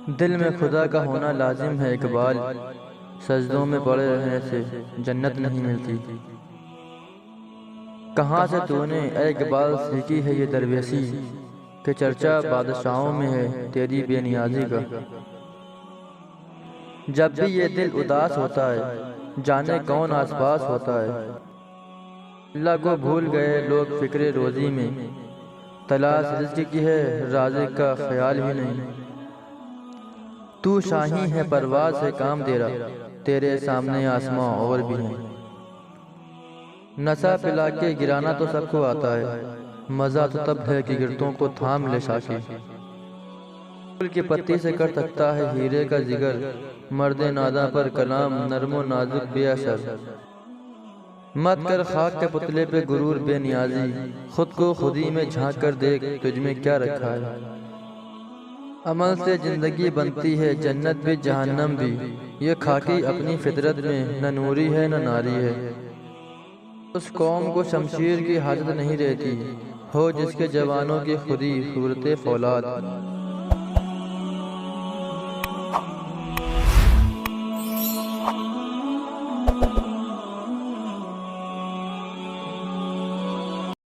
دل میں خدا کا ہونا لازم ہے اقبال، سجدوں میں پڑے رہنے سے جنت نہیں ملتی۔ کہاں سے تو نے اے اقبال سیکھی ہے یہ درویشی، کہ چرچا بادشاہوں میں ہے تیری بے نیازی کا۔ جب بھی یہ دل اداس ہوتا ہے جانے کون آس پاس ہوتا ہے، اللہ کو بھول گئے لوگ فکر روزی میں، تلاش رزق کی ہے رازق کا خیال ہی نہیں۔ تو شاہی ہے پرواز سے کام دے رہا، تیرے سامنے آسماں اور بھی ہیں۔ نشہ پلا کے گرانا تو سب کو آتا ہے، مزہ تو تب ہے کہ گرتوں کو تھام لے شاکی۔ پھول کی پتی سے کر سکتا ہے ہیرے کا جگر، مرد ناداں پر کلام نرم و نازک بے اثر۔ مت کر خاک کے پتلے پہ غرور بے نیازی، خود کو خودی میں جھانک کر دیکھ تجھ میں کیا رکھا ہے۔ عمل سے زندگی بنتی ہے جنت بھی جہنم بھی، یہ خاکی اپنی فطرت میں نہ نوری ہے نہ ناری ہے۔ اس قوم کو شمشیر کی حاجت نہیں رہتی، ہو جس کے جوانوں کی خودی صورت فولاد۔